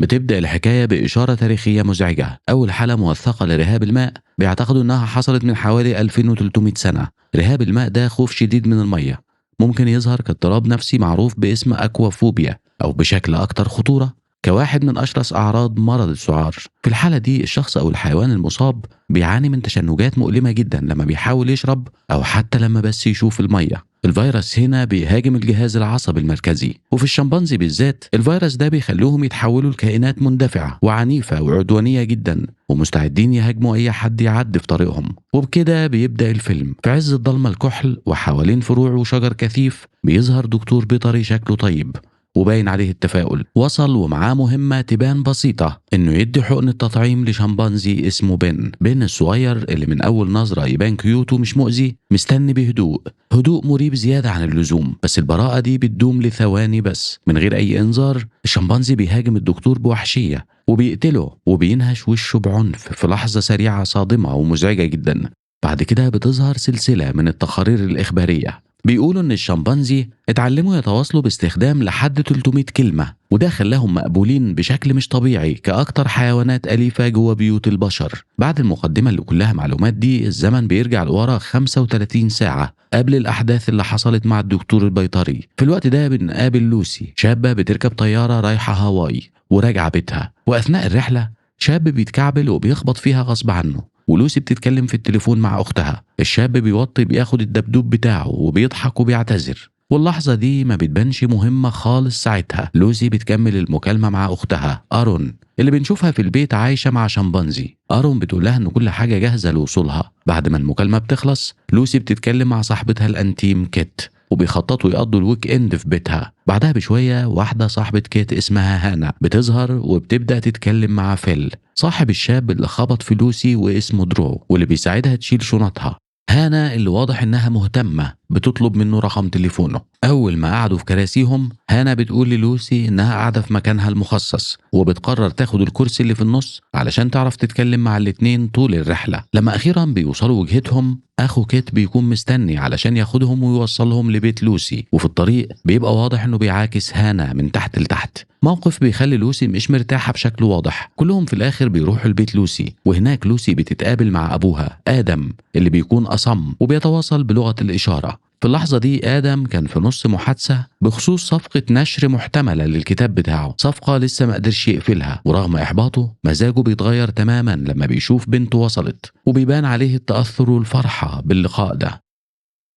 بتبدأ الحكاية بإشارة تاريخية مزعجة. أول حالة موثقة لرهاب الماء بيعتقدوا إنها حصلت من حوالي 2300 سنة. رهاب الماء ده خوف شديد من المية، ممكن يظهر كاضطراب نفسي معروف باسم أكوافوبيا، أو بشكل أكتر خطورة كواحد من أشرس أعراض مرض السعار. في الحالة دي الشخص أو الحيوان المصاب بيعاني من تشنجات مؤلمة جدا لما بيحاول يشرب أو حتى لما بس يشوف المية. الفيروس هنا بيهاجم الجهاز العصبي المركزي، وفي الشمبانزي بالذات الفيروس ده بيخليهم يتحولوا لكائنات مندفعة وعنيفة وعدوانية جدا، ومستعدين يهاجموا أي حد يعدي في طريقهم. وبكده بيبدأ الفيلم في عز الضلمة الكحل، وحوالين فروع وشجر كثيف بيظهر دكتور بيطري شكله طيب وباين عليه التفاؤل. وصل ومعاه مهمة تبان بسيطة، انه يدي حقن التطعيم لشمبانزي اسمه بن الصغير اللي من اول نظرة يبان كيوت ومش مؤذي، مستني بهدوء، هدوء مريب زيادة عن اللزوم. بس البراءة دي بتدوم لثواني بس. من غير اي انذار الشمبانزي بيهاجم الدكتور بوحشية وبيقتله وبينهش وشه بعنف في لحظة سريعة صادمة ومزعجة جدا. بعد كده بتظهر سلسلة من التقارير الإخبارية بيقولوا إن الشمبانزي اتعلموا يتواصلوا باستخدام لحد 300 كلمة، وده خلاهم مقبولين بشكل مش طبيعي كأكتر حيوانات أليفة جوه بيوت البشر. بعد المقدمة اللي كلها معلومات دي، الزمن بيرجع لورا 35 ساعة قبل الأحداث اللي حصلت مع الدكتور البيطري. في الوقت ده بنقابل لوسي، شابة بتركب طيارة رايحة هاواي وراجعة بيتها، وأثناء الرحلة شاب بيتكعبل وبيخبط فيها غصب عنه، ولوسي بتتكلم في التليفون مع أختها. الشاب بيوطي بياخد الدبدوب بتاعه وبيضحك وبيعتذر، واللحظة دي ما بتبانش مهمة خالص. ساعتها لوسي بتكمل المكالمة مع أختها أرون اللي بنشوفها في البيت عايشة مع شمبانزي. أرون بتقول لها إن كل حاجة جاهزة لوصولها. بعد ما المكالمة بتخلص لوسي بتتكلم مع صاحبتها الأنتيم كيت، وبيخططوا يقضوا الويك اند في بيتها. بعدها بشوية واحدة صاحبة كيت اسمها هانا بتظهر وبتبدأ تتكلم مع فيل، صاحب الشاب اللي خبط في لوسي واسمه درو، واللي بيساعدها تشيل شنطها. هانا اللي واضح انها مهتمة بتطلب منه رقم تليفونه. اول ما قعدوا في كراسيهم هانا بتقول للوسي انها قاعدة في مكانها المخصص، وبتقرر تاخد الكرسي اللي في النص علشان تعرف تتكلم مع الاتنين طول الرحلة. لما اخيرا بيوصلوا وجهتهم، اخو كيت بيكون مستني علشان ياخدهم ويوصلهم لبيت لوسي، وفي الطريق بيبقى واضح انه بيعاكس هانا من تحت لتحت، موقف بيخلي لوسي مش مرتاحة بشكل واضح. كلهم في الاخر بيروحوا لبيت لوسي، وهناك لوسي بتتقابل مع ابوها ادم اللي بيكون اصم وبيتواصل بلغة الاشارة. في اللحظة دي آدم كان في نص محادثة بخصوص صفقة نشر محتملة للكتاب بتاعه، صفقة لسه ما قدرش يقفلها، ورغم إحباطه مزاجه بيتغير تماما لما بيشوف بنته وصلت، وبيبان عليه التأثر والفرحة باللقاء ده.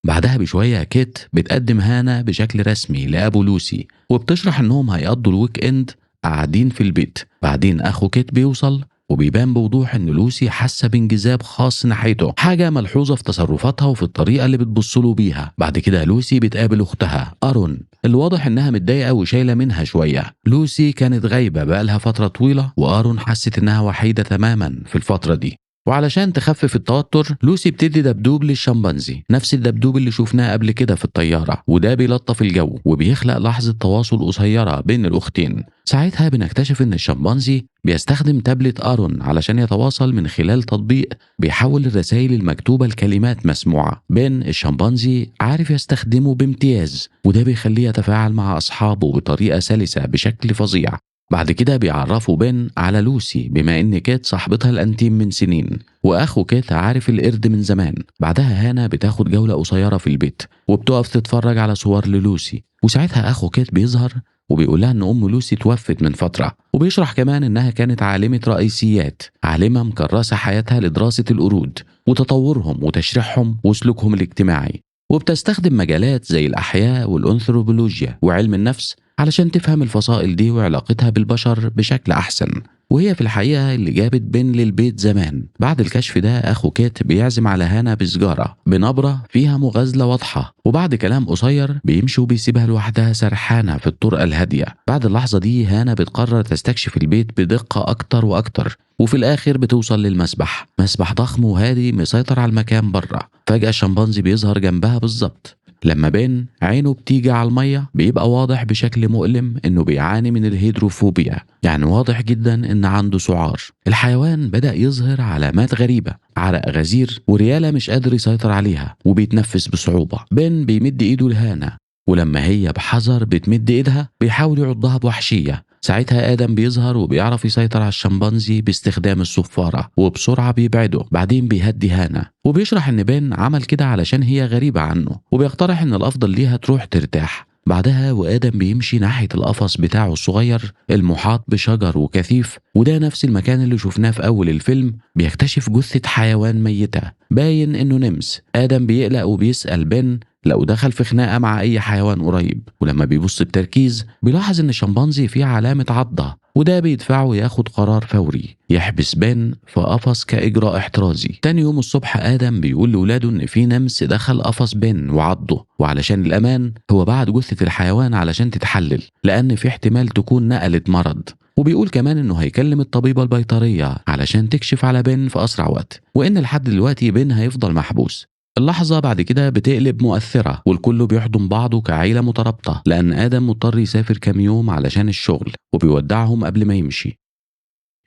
بعدها بشوية كيت بتقدم هانا بشكل رسمي لأبو لوسي، وبتشرح إنهم هيقضوا الويك إند قاعدين في البيت. بعدين أخو كيت بيوصل، وبيبان بوضوح ان لوسي حاسه بانجذاب خاص ناحيته، حاجه ملحوظه في تصرفاتها وفي الطريقه اللي بتبصله بيها. بعد كده لوسي بتقابل اختها ارون اللي واضح انها متضايقه وشايله منها شويه. لوسي كانت غايبه بقالها فتره طويله، وارون حست انها وحيده تماما في الفتره دي، وعلشان تخفف التوتر لوسي بتدي دبدوب للشمبانزي، نفس الدبدوب اللي شفناه قبل كده في الطيارة، وده بيلطف الجو وبيخلق لحظة تواصل قصيرة بين الأختين. ساعتها بنكتشف إن الشمبانزي بيستخدم تابلت أرون علشان يتواصل من خلال تطبيق بيحول الرسائل المكتوبة لكلمات مسموعة. بين الشمبانزي عارف يستخدمه بامتياز، وده بيخليه يتفاعل مع أصحابه بطريقة سلسة بشكل فظيع. بعد كده بيعرفوا بين على لوسي بما ان كيت صاحبتها الانتيم من سنين، واخو كيت عارف القرد من زمان. بعدها هانا بتاخد جولة قصيرة في البيت وبتقف تتفرج على صور للوسي، وساعتها اخو كيت بيظهر وبيقولها ان ام لوسي توفت من فترة، وبيشرح كمان انها كانت عالمة رئيسيات، عالمة مكرسة حياتها لدراسة القرود وتطورهم وتشريحهم وسلوكهم الاجتماعي، وبتستخدم مجالات زي الأحياء والأنثروبولوجيا وعلم النفس علشان تفهم الفصائل دي وعلاقتها بالبشر بشكل أحسن. وهي في الحقيقة اللي جابت بين للبيت زمان. بعد الكشف ده أخو كيت بيعزم على هانا بسجارة بنبرة فيها مغازلة واضحة، وبعد كلام قصير بيمشي وبيسيبها لوحدها سرحانة في الطرقة الهادية. بعد اللحظة دي هانا بتقرر تستكشف البيت بدقة أكتر وأكتر، وفي الآخر بتوصل للمسبح، مسبح ضخم وهادي مسيطر على المكان بره. فجأة الشمبانزي بيظهر جنبها بالظبط. لما بين عينه بتيجي على المية بيبقى واضح بشكل مؤلم انه بيعاني من الهيدروفوبيا، يعني واضح جدا ان عنده سعار. الحيوان بدأ يظهر علامات غريبة، عرق غزير وريالة مش قادر يسيطر عليها وبيتنفس بصعوبة. بين بيمد ايده لهانا، ولما هي بحذر بتمد ايدها بيحاول يعضها بوحشية، ساعتها آدم بيظهر وبيعرف يسيطر على الشمبانزي باستخدام الصفارة، وبسرعة بيبعده. بعدين بيهدي هانا وبيشرح إن بين عمل كده علشان هي غريبة عنه، وبيقترح إن الأفضل ليها تروح ترتاح. بعدها وآدم بيمشي ناحية القفص بتاعه الصغير المحاط بشجر وكثيف، وده نفس المكان اللي شفناه في أول الفيلم. بيكتشف جثة حيوان ميتة باين إنه نمس. آدم بيقلق وبيسأل بن لو دخل في خناقة مع أي حيوان قريب، ولما بيبص بتركيز بيلاحظ إن الشمبانزي فيه علامة عضة، وده بيدفعه ياخد قرار فوري يحبس بن في قفص كإجراء احترازي. تاني يوم الصبح آدم بيقول لولاده إن في نمس دخل قفص بن وعضه، وعلشان الأمان هو بعت جثة الحيوان علشان تتحلل لأن في احتمال تكون نقلت مرض. وبيقول كمان إنه هيكلم الطبيبة البيطرية علشان تكشف على بن في أسرع وقت، وإن لحد دلوقتي بن هيفضل محبوس. اللحظة بعد كده بتقلب مؤثرة، والكل بيحضن بعضه كعيلة مترابطة، لأن آدم مضطر يسافر كام يوم علشان الشغل، وبيودعهم قبل ما يمشي.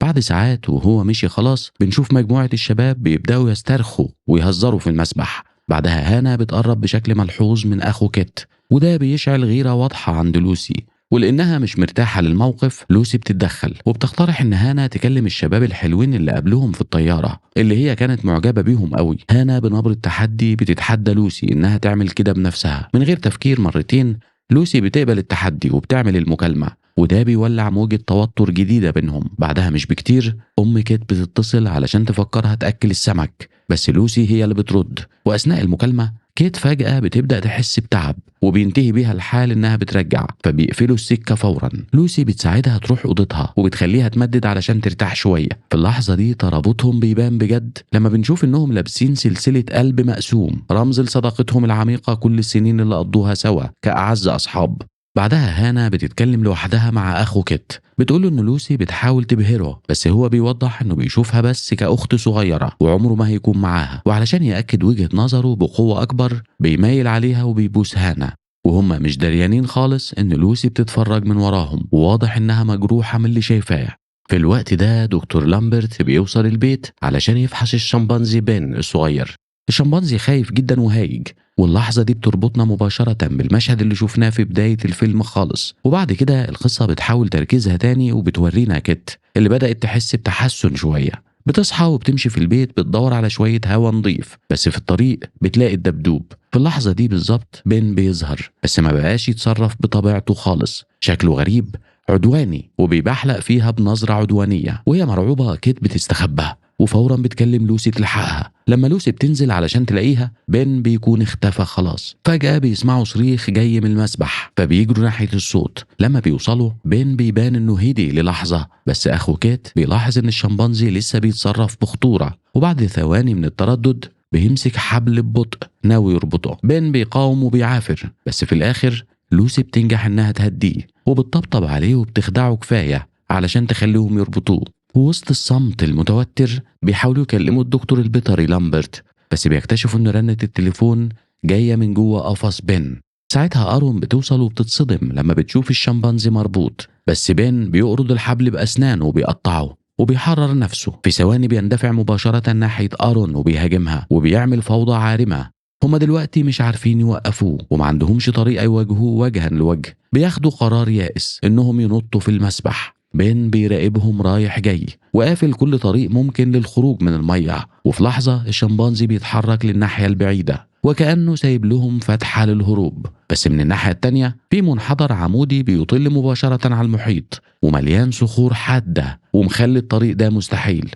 بعد ساعات وهو مشي خلاص بنشوف مجموعة الشباب بيبدأوا يسترخوا ويهزروا في المسبح. بعدها هانا بتقرب بشكل ملحوظ من أخو كيت، وده بيشعل غيرة واضحة عند لوسي، ولأنها مش مرتاحة للموقف لوسي بتتدخل وبتقترح إن هانا تكلم الشباب الحلوين اللي قابلوهم في الطيارة اللي هي كانت معجبة بيهم قوي. هانا بنبرة تحدي بتتحدى لوسي إنها تعمل كده بنفسها من غير تفكير مرتين. لوسي بتقبل التحدي وبتعمل المكالمة، وده بيولع موجة توتر جديدة بينهم. بعدها مش بكتير أم كيت بتتصل علشان تفكرها تأكل السمك، بس لوسي هي اللي بترد. وأثناء المكالمة كيت فجأة بتبدأ تحس بتعب وبينتهي بيها الحال إنها بترجع، فبيقفلوا السكة فورا. لوسي بتساعدها تروح أوضتها وبتخليها تمدد علشان ترتاح شوية. في اللحظة دي ترابطهم بيبان بجد لما بنشوف إنهم لابسين سلسلة قلب مقسوم، رمز لصداقتهم العميقة كل السنين اللي قضوها سوا كأعز أصحاب. بعدها هانا بتتكلم لوحدها مع أخو كيت، بتقوله إن لوسي بتحاول تبهره، بس هو بيوضح إنه بيشوفها بس كأخت صغيرة وعمره ما هيكون معاها. وعلشان يأكد وجهة نظره بقوة أكبر بيميل عليها وبيبوس هانا، وهم مش دريانين خالص إن لوسي بتتفرج من وراهم، وواضح إنها مجروحة من اللي شايفاه. في الوقت ده دكتور لامبرت بيوصل البيت علشان يفحص الشمبانزي بين الصغير. الشمبانزي خايف جدا وهايج، واللحظة دي بتربطنا مباشرة بالمشهد اللي شفناه في بداية الفيلم خالص. وبعد كده القصة بتحاول تركيزها تاني وبتورينا كيت اللي بدأت تحس بتحسن شوية. بتصحى وبتمشي في البيت بتدور على شوية هوا نظيف، بس في الطريق بتلاقي الدبدوب. في اللحظة دي بالظبط بين بيظهر، بس ما بقاش يتصرف بطبيعته خالص، شكله غريب عدواني وبيبحلق فيها بنظرة عدوانية. وهي مرعوبة كيت بتستخبى وفورا بتكلم لوسي تلحقها. لما لوسي بتنزل علشان تلاقيها بين بيكون اختفى خلاص. فجأة بيسمعوا صريخ جاي من المسبح فبيجروا ناحية الصوت. لما بيوصلوا بين بيبان انه هدي للحظة، بس اخو كيت بيلاحظ ان الشمبانزي لسه بيتصرف بخطورة، وبعد ثواني من التردد بيمسك حبل ببطء ناوي يربطه. بين بيقاوم وبيعافر، بس في الاخر لوسي بتنجح انها تهديه وبتطبطب عليه وبتخدعه كفاية علشان تخليهم يربطوه. ووسط الصمت المتوتر بيحاولوا يكلموا الدكتور البيطري لامبرت، بس بيكتشفوا ان رنة التليفون جاية من جوه قفص بين. ساعتها أرون بتوصل وبتتصدم لما بتشوف الشمبانزي مربوط، بس بين بيقرض الحبل بأسنانه وبيقطعه وبيحرر نفسه. في ثواني بيندفع مباشرة ناحية أرون وبيهاجمها وبيعمل فوضى عارمة. هما دلوقتي مش عارفين يوقفوه وما عندهمش طريقة يواجهوه وجها لوجه. بياخدوا قرار يائس انهم ينطوا في المسبح. بين بيراقبهم رايح جاي وقافل كل طريق ممكن للخروج من المية، وفي لحظة الشمبانزي بيتحرك للناحية البعيدة وكأنه سايب لهم فتحة للهروب. بس من الناحية التانية في منحدر عمودي بيطل مباشرة على المحيط ومليان صخور حادة ومخلي الطريق ده مستحيل.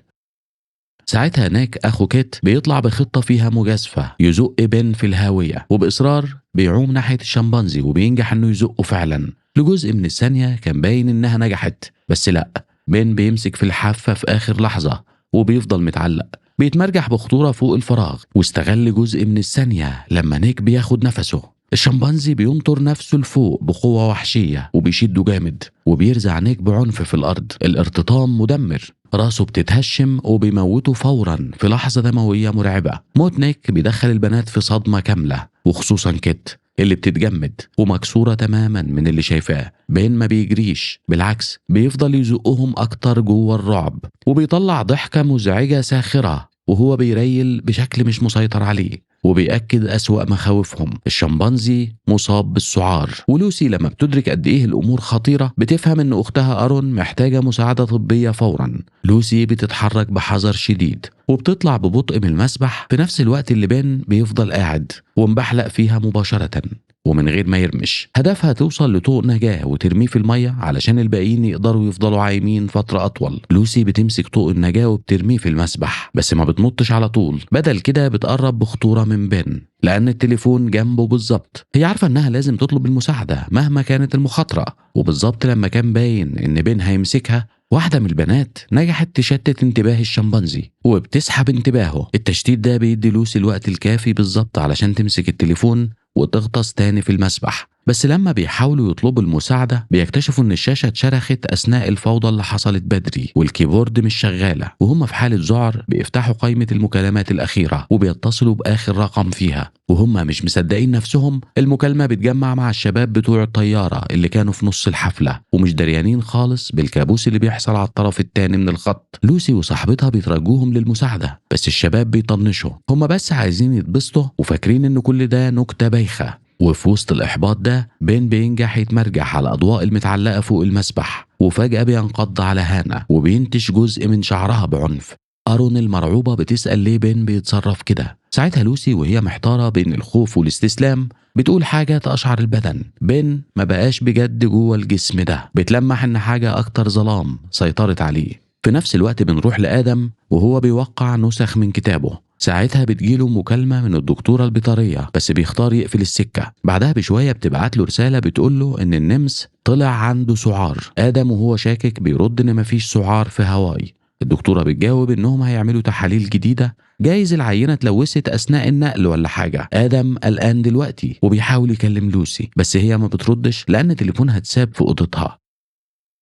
ساعتها هناك أخو كيت بيطلع بخطة فيها مجازفة يزق بين في الهاوية، وبإصرار بيعوم ناحية الشمبانزي وبينجح إنه يزقه فعلا. لجزء من الثانية كان باين إنها نجحت، بس لأ، بين بيمسك في الحافة في آخر لحظة وبيفضل متعلق بيتمرجح بخطورة فوق الفراغ. واستغل جزء من الثانية لما نيك بياخد نفسه. الشمبانزي بينطر نفسه لفوق بقوة وحشية وبيشده جامد وبيرزع نيك بعنف في الأرض. الارتطام مدمر، راسه بتتهشم وبيموته فورا في لحظة دموية مرعبة. موت نيك بيدخل البنات في صدمة كاملة، وخصوصا كيت اللي بتتجمد ومكسورة تماما من اللي شايفاه. بين ما بيجريش، بالعكس بيفضل يزقهم أكتر جوه الرعب، وبيطلع ضحكة مزعجة ساخرة وهو بيريل بشكل مش مسيطر عليه. وبيأكد أسوأ مخاوفهم، الشمبانزي مصاب بالسعار. ولوسي لما بتدرك قد إيه الأمور خطيرة بتفهم إن أختها أرون محتاجة مساعدة طبية فورا. لوسي بتتحرك بحذر شديد وبتطلع ببطء من المسبح في نفس الوقت اللي بين بيفضل قاعد ومبحلق فيها مباشرة ومن غير ما يرمش. هدفها توصل لطوق نجاة وترميه في المية علشان الباقيين يقدروا يفضلوا عايمين فترة أطول. لوسي بتمسك طوق النجاة وبترميه في المسبح، بس ما بتنطش على طول، بدل كده بتقرب بخطورة من بين لأن التليفون جنبه بالظبط. هي عارفة إنها لازم تطلب المساعدة مهما كانت المخاطرة. وبالظبط لما كان باين إن بين هيمسكها، واحدة من البنات نجحت تشتت انتباه الشمبانزي وبتسحب انتباهه. التشتيت ده بيدي لوسي الوقت الكافي بالظبط علشان تمسك التليفون وتغطس تاني في المسبح. بس لما بيحاولوا يطلبوا المساعدة بيكتشفوا ان الشاشة اتشرخت اثناء الفوضى اللي حصلت بدري والكيبورد مش شغالة، وهم في حالة ذعر بيفتحوا قائمة المكالمات الأخيرة وبيتصلوا بآخر رقم فيها وهم مش مصدقين نفسهم. المكالمة بتجمع مع الشباب بتوع الطيارة اللي كانوا في نص الحفلة ومش دريانين خالص بالكابوس اللي بيحصل على الطرف التاني من الخط. لوسي وصاحبتها بيترجوهم للمساعدة بس الشباب بيطنشوا، هم بس عايزين يتبسطوا وفاكرين ان كل ده نكتة بايخة. وفي وسط الإحباط ده بين بينجح يتمرجح على الأضواء المتعلقة فوق المسبح وفجأة بينقض على هانا وبينتش جزء من شعرها بعنف. أرون المرعوبة بتسأل ليه بين بيتصرف كده. ساعتها لوسي وهي محتارة بين الخوف والاستسلام بتقول حاجة تقشعر البدن. بين ما بقاش بجد جوه الجسم ده، بتلمح إن حاجة أكتر ظلام سيطرت عليه. في نفس الوقت بنروح لآدم وهو بيوقع نسخ من كتابه. ساعتها بتجيله مكالمة من الدكتورة البيطرية بس بيختار يقفل السكة. بعدها بشوية بتبعت له رسالة بتقوله إن النمس طلع عنده سعار. آدم وهو شاكك بيرد إن مفيش سعار في هاواي. الدكتورة بتجاوب إنهم هيعملوا تحاليل جديدة، جايز العينة اتلوثت أثناء النقل ولا حاجة. آدم قلقان دلوقتي وبيحاول يكلم لوسي بس هي ما بتردش لأن تليفونها اتساب في أوضتها.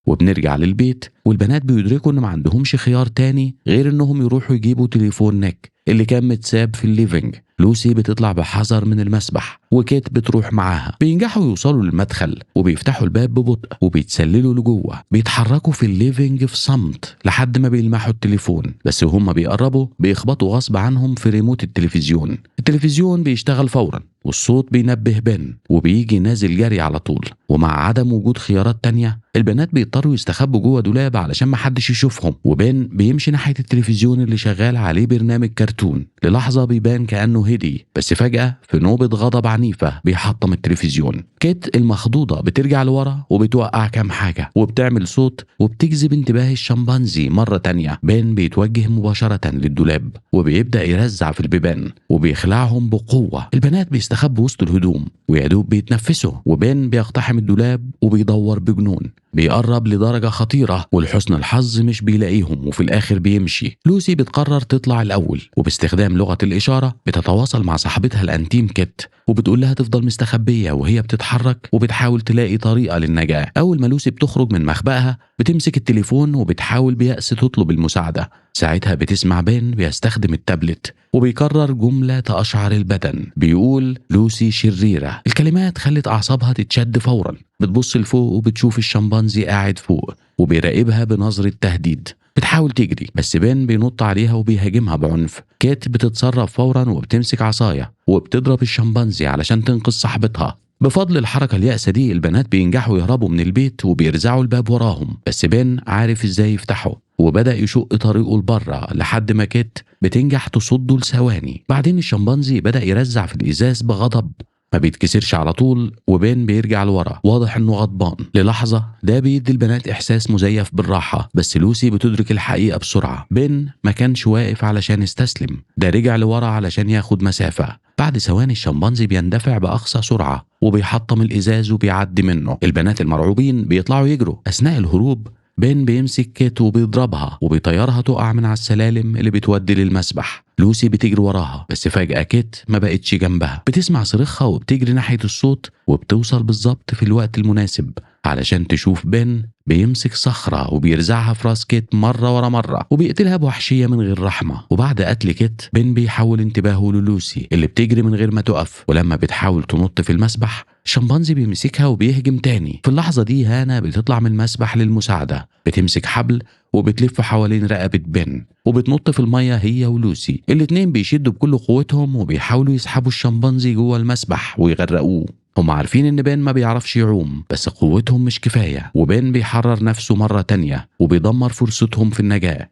وبنرجع للبيت والبنات بيدركوا إن ما عندهمش خيار تاني غير إنهم يروحوا يجيبوا تليفون نيك اللي كان متساب في الليفينج. لوسي بتطلع بحذر من المسبح وكيت بتروح معاها. بينجحوا يوصلوا للمدخل وبيفتحوا الباب ببطء وبيتسللوا لجوه. بيتحركوا في الليفينج في صمت لحد ما بيلمحوا التليفون، بس وهم بيقربوا بيخبطوا غصب عنهم في ريموت التلفزيون. التلفزيون بيشتغل فورا والصوت بينبه بين وبيجي نازل جري على طول. ومع عدم وجود خيارات تانية البنات بيضطروا يستخبوا جوه دولاب علشان محدش يشوفهم. وبين بيمشي ناحية التلفزيون اللي شغال عليه برنامج كرتون. للحظة بيبان كأنه هدي بس فجأة في نوبة غضب عنيفة بيحطم التلفزيون. كيت المخضوضة بترجع لورا وبتوقع كام حاجة وبتعمل صوت وبتجذب انتباه الشمبانزي مرة تانية. بين بيتوجه مباشرة للدولاب وبيبدأ يرزع في البيبان وبيخلعهم بقوة. البنات بيستخبوا وسط الهدوم ويدوب بيتنفسوا وبين بيقتحم الدولاب وبيدور بجنون. بيقرب لدرجة خطيرة ولحسن الحظ مش بيلاقيهم وفي الآخر بيمشي. لوسي بتقرر تطلع الأول وباستخدام لغة الإشارة بتتواصل مع صاحبتها الأنتيم كيت وبتقول لها تفضل مستخبية وهي بتتحرك وبتحاول تلاقي طريقة للنجاة. أول ما لوسي بتخرج من مخبأها بتمسك التليفون وبتحاول بيأس تطلب المساعدة. ساعتها بتسمع بين بيستخدم التابلت وبيكرر جملة تقشعر البدن، بيقول لوسي شريرة. الكلمات خلت أعصابها تتشد فورا. بتبص لفوق وبتشوف الشمبانزي قاعد فوق وبيراقبها بنظرة تهديد. بتحاول تجري بس بين بينط عليها وبيهاجمها بعنف. كيت بتتصرف فورا وبتمسك عصاية وبتضرب الشمبانزي علشان تنقذ صاحبتها. بفضل الحركة اليأسة دي البنات بينجحوا يهربوا من البيت وبيرزعوا الباب وراهم، بس بين عارف ازاي يفتحه وبدأ يشق طريقه لبره لحد ما كيت بتنجح تصده لثواني. بعدين الشمبانزي بدأ يرزع في الإزاز بغضب، ما بيتكسرش على طول وبين بيرجع لورا واضح انه غضبان. للحظة ده بيدي البنات احساس مزيف بالراحة، بس لوسي بتدرك الحقيقة بسرعة. بين ما كانش واقف علشان يستسلم، ده رجع لورا علشان ياخد مسافة. بعد ثواني الشمبانزي بيندفع بأقصى سرعة وبيحطم الإزاز وبيعدي منه. البنات المرعوبين بيطلعوا يجروا. أثناء الهروب بين بيمسك كيت وبيضربها وبيطيرها تقع من على السلالم اللي بتودي للمسبح. لوسي بتجري وراها بس فجأة كيت ما بقتش جنبها. بتسمع صريخها وبتجري ناحية الصوت وبتوصل بالظبط في الوقت المناسب علشان تشوف بين بيمسك صخرة وبيرزعها في راس كيت مرة ورا مرة وبيقتلها بوحشية من غير رحمة. وبعد قتل كيت بن بيحول انتباهه للوسي اللي بتجري من غير ما تقف، ولما بتحاول تنط في المسبح الشمبانزي بيمسكها وبيهجم تاني. في اللحظة دي هانا بتطلع من المسبح للمساعدة، بتمسك حبل وبتلف حوالين رقبة بن وبتنط في المية هي ولوسي. الاتنين بيشدوا بكل قوتهم وبيحاولوا يسحبوا الشمبانزي جوه المسبح ويغرقوه. هم عارفين ان بن ما بيعرفش يعوم، بس قوتهم مش كفاية، وبن بيحرر نفسه مرة تانية وبيدمر فرصتهم في النجاة.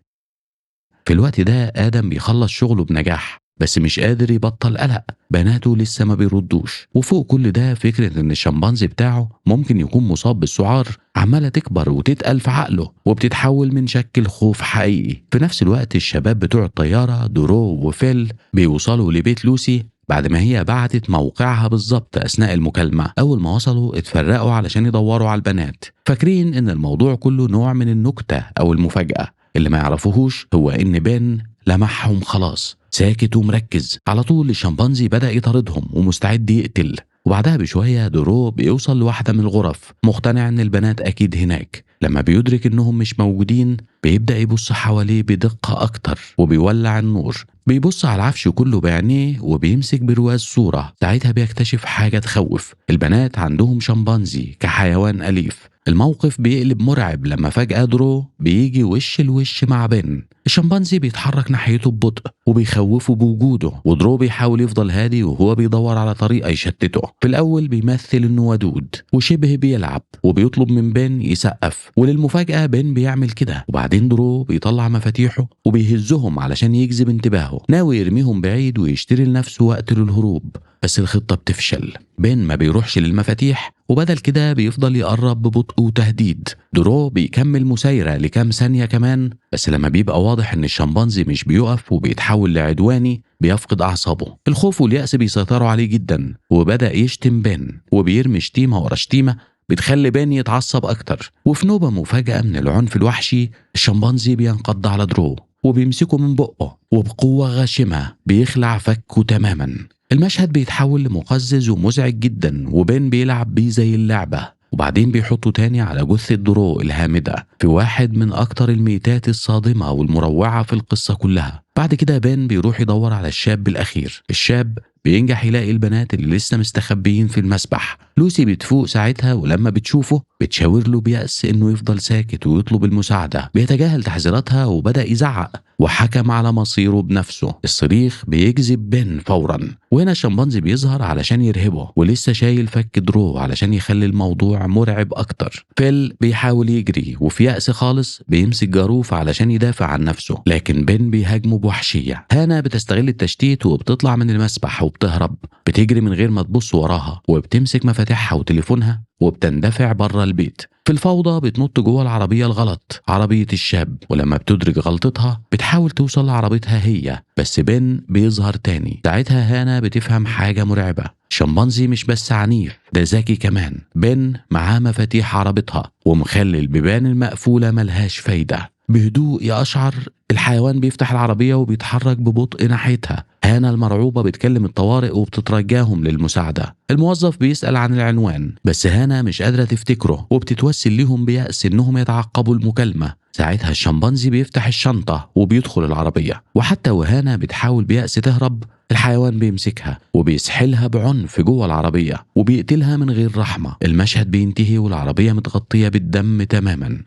في الوقت ده آدم بيخلص شغله بنجاح، بس مش قادر يبطل قلق. بناته لسه ما بيردوش، وفوق كل ده فكرة ان الشمبانزي بتاعه ممكن يكون مصاب بالسعار عمالة تكبر وتتقل في عقله، وبتتحول من شك لخوف حقيقي. في نفس الوقت الشباب بتوع الطيارة دورو وفيل بيوصلوا لبيت لوسي بعد ما هي بعتت موقعها بالظبط أثناء المكالمة. أول ما وصلوا اتفرقوا علشان يدوروا على البنات، فاكرين إن الموضوع كله نوع من النكتة أو المفاجأة. اللي ما يعرفوهوش هو إن بن لمحهم خلاص ساكت ومركز. على طول الشمبانزي بدأ يطاردهم ومستعد يقتل، وبعدها بشوية دورو بيوصل لواحدة من الغرف مقتنع إن البنات أكيد هناك. لما بيدرك إنهم مش موجودين بيبدأ يبص حواليه بدقة أكتر وبيولع النور. بيبص على العفش كله بعينيه وبيمسك برواز صورة. ساعتها بيكتشف حاجة تخوف، البنات عندهم شمبانزي كحيوان أليف. الموقف بيقلب مرعب لما فجأة درو بيجي وش الوش مع بن. الشمبانزي بيتحرك ناحيته ببطء وبيخوفه بوجوده، ودرو بيحاول يفضل هادي وهو بيدور على طريقة يشتته. في الأول بيمثل إنه ودود وشبه بيلعب وبيطلب من بن يسقف، وللمفاجأة بن بيعمل كده. وبعدين درو بيطلع مفاتيحه وبيهزهم علشان يجذب انتباهه، ناوي يرميهم بعيد ويشتري لنفسه وقت للهروب. بس الخطة بتفشل، بن ما بيروحش للمفاتيح وبدل كده بيفضل يقرب ببطء وتهديد. درو بيكمل مسايرة لكام ثانية كمان، بس لما بيبقى واضح ان الشمبانزي مش بيقف وبيتحول لعدواني بيفقد أعصابه. الخوف واليأس بيسيطروا عليه جدا، وبدأ يشتم بن وبيرمي شتيمة ورا شتيمة بتخلي بن يتعصب أكتر. وفي نوبة مفاجأة من العنف الوحشي الشمبانزي بينقض على درو وبيمسكه من بقه وبقوة غاشمة بيخلع فكه تماما. المشهد بيتحول لمقزز ومزعج جدا، وبن بيلعب بيه زي اللعبة، وبعدين بيحطه تاني على جثة درو الهامدة في واحد من أكتر الميتات الصادمة والمروعة في القصة كلها. بعد كده بن بيروح يدور على الشاب الأخير. الشاب بينجح يلاقي البنات اللي لسه مستخبيين في المسبح. لوسي بتفوق ساعتها، ولما بتشوفه بتشاور له بيأس انه يفضل ساكت ويطلب المساعدة. بيتجاهل تحذيراتها وبدأ يزعق وحكم على مصيره بنفسه. الصريخ بيجذب بن فورا، وهنا الشمبانزي بيظهر علشان يرهبه ولسه شايل فك درو علشان يخلي الموضوع مرعب اكتر. فيل بيحاول يجري وفي يأس خالص بيمسك جاروف علشان يدافع عن نفسه، لكن بن بيهاجمه بوحشية. هانا بتستغل التشتيت وبتطلع من المسبح وبتهرب، بتجري من غير ما تبص وراها وبتمسك مفاتيحها وتليفونها وبتندفع بره البيت. في الفوضى بتنط جوه العربية الغلط، عربية الشاب، ولما بتدرك غلطتها بتحاول توصل لعربيتها هي، بس بن بيظهر تاني. ساعتها هانا بتفهم حاجة مرعبة، شمبانزي مش بس عنيف، ده ذكي كمان. بن معاه مفاتيح عربيتها ومخلي البيبان المقفولة ملهاش فايدة. بهدوء يا أشعر الحيوان بيفتح العربية وبيتحرك ببطء ناحيتها. هانا المرعوبة بتكلم الطوارئ وبتترجاهم للمساعدة. الموظف بيسأل عن العنوان، بس هانا مش قادرة تفتكره وبتتوسل ليهم بيأس إنهم يتعقبوا المكالمة. ساعتها الشمبانزي بيفتح الشنطة وبيدخل العربية، وحتى وهانا بتحاول بيأس تهرب الحيوان بيمسكها وبيسحلها بعنف جوه العربية وبيقتلها من غير رحمة. المشهد بينتهي والعربية متغطية بالدم تماما.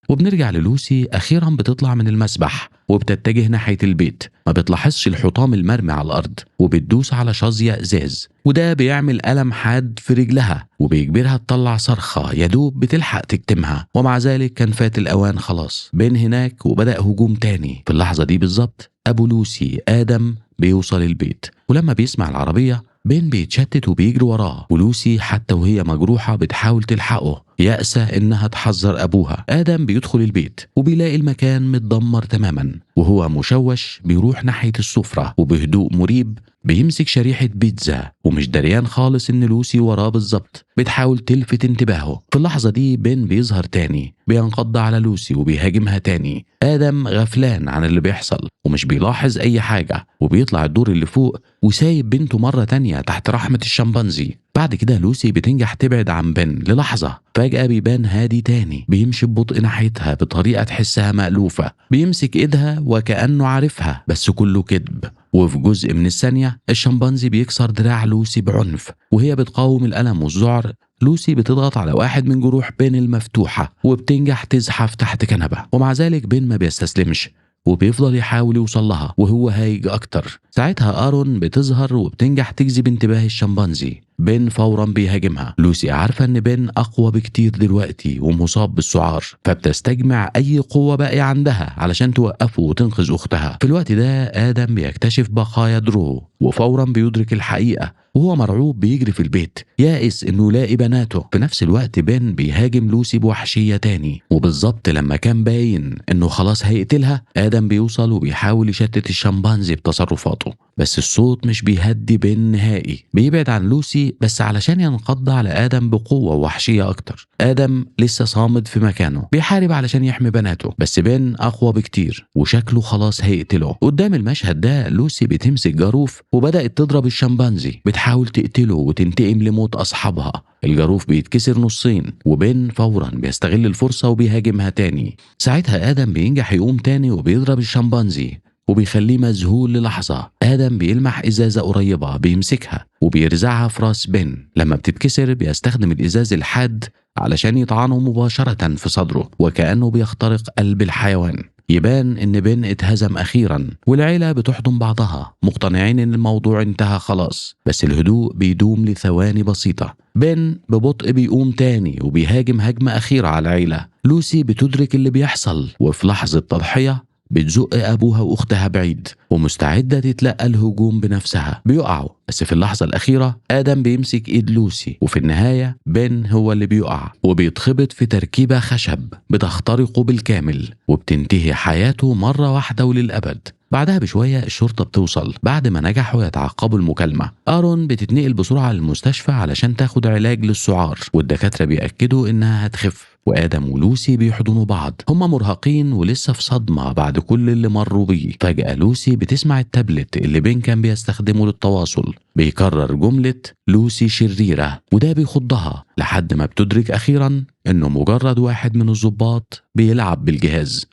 وبنرجع للوسي. أخيرا بتطلع من المسبح وبتتجه ناحية البيت، ما بتلاحظش الحطام المرمي على الأرض وبتدوس على شظية إزاز، وده بيعمل ألم حاد في رجلها وبيجبرها تطلع صرخة يدوب بتلحق تكتمها. ومع ذلك كان فات الأوان خلاص. بين هناك وبدأ هجوم تاني. في اللحظة دي بالظبط أبو لوسي آدم بيوصل البيت، ولما بيسمع العربية بين بيتشتت وبيجري وراه، ولوسي حتى وهي مجروحة بتحاول تلحقه يأسة إنها تحذر أبوها. آدم بيدخل البيت وبيلاقي المكان متدمر تماما، وهو مشوش بيروح ناحية السفرة وبهدوء مريب بيمسك شريحة بيتزا ومش دريان خالص إن لوسي وراه بالظبط بتحاول تلفت انتباهه. في اللحظة دي بين بيظهر تاني بينقض على لوسي وبيهاجمها تاني. آدم غفلان عن اللي بيحصل ومش بيلاحظ أي حاجة، وبيطلع الدور اللي فوق وسايب بنته مرة تانية تحت رحمة الشمبانزي. بعد كده لوسي بتنجح تبعد عن بن للحظة، فجأة بيبان هادي تاني بيمشي ببطء ناحيتها بطريقة تحسها مألوفة، بيمسك ايدها وكأنه عارفها بس كله كذب. وفي جزء من الثانية الشمبانزي بيكسر دراع لوسي بعنف، وهي بتقاوم الألم والذعر لوسي بتضغط على واحد من جروح بين المفتوحة وبتنجح تزحف تحت كنبة، ومع ذلك بين ما بيستسلمش وبيفضل يحاول يوصل لها وهو هايج أكتر. ساعتها آرون بتظهر وبتنجح تجذب انتباه الشمبانزي. بين فورا بيهاجمها. لوسي عارفة ان بين أقوى بكتير دلوقتي ومصاب بالسعار، فبتستجمع أي قوة باقية عندها علشان توقفه وتنقذ أختها. في الوقت ده آدم بيكتشف بقايا درو وفورا بيدرك الحقيقة، وهو مرعوب بيجري في البيت يائس انه يلاقي بناته. في نفس الوقت بين بيهاجم لوسي بوحشية تاني، وبالظبط لما كان باين انه خلاص هيقتلها آدم بيوصل وبيحاول يشتت الشمبانزي بتصرفاته، بس الصوت مش بيهدي بين نهائي. بيبعد عن لوسي بس علشان ينقض على آدم بقوة ووحشية أكتر. آدم لسه صامد في مكانه بيحارب علشان يحمي بناته، بس بين أقوى بكتير وشكله خلاص هيقتله. قدام المشهد ده لوسي بتمسك جاروف وبدأت تضرب الشمبانزي، بتحاول تقتله وتنتقم لموت أصحابها. الجاروف بيتكسر نصين وبين فورا بيستغل الفرصة وبيهاجمها تاني. ساعتها آدم بينجح يقوم تاني وبيضرب الشمبانزي وبيخليه مذهول للحظة. آدم بيلمح إزازة قريبة بيمسكها وبيرزعها في راس بن. لما بتتكسر بيستخدم الإزاز الحاد علشان يطعنه مباشرة في صدره وكأنه بيخترق قلب الحيوان. يبان إن بن اتهزم أخيرا والعيلة بتحضن بعضها مقتنعين إن الموضوع انتهى خلاص، بس الهدوء بيدوم لثواني بسيطة. بن ببطء بيقوم تاني وبيهاجم هجمة أخيرة على العيلة. لوسي بتدرك اللي بيحصل وفي لحظة تضحية بتزق أبوها وأختها بعيد ومستعدة تتلقى الهجوم بنفسها. بيقعوا بس في اللحظة الأخيرة آدم بيمسك إيد لوسي، وفي النهاية بن هو اللي بيقع وبيتخبط في تركيبة خشب بتخترقه بالكامل وبتنتهي حياته مرة واحدة وللأبد. بعدها بشوية الشرطة بتوصل بعد ما نجحوا يتعقبوا المكالمة. آرون بتتنقل بسرعة للمستشفى علشان تاخد علاج للسعار، والدكاترة بيأكدوا إنها هتخف. وآدم ولوسي بيحضنوا بعض، هما مرهقين ولسه في صدمة بعد كل اللي مروا بيه. فجأة لوسي بتسمع التابلت اللي بين كان بيستخدمه للتواصل بيكرر جملة لوسي شريرة، وده بيخضها لحد ما بتدرك أخيرا إنه مجرد واحد من الضباط بيلعب بالجهاز.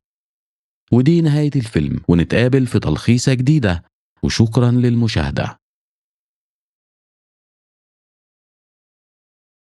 ودي نهاية الفيلم، ونتقابل في تلخيصة جديدة، وشكرا للمشاهدة.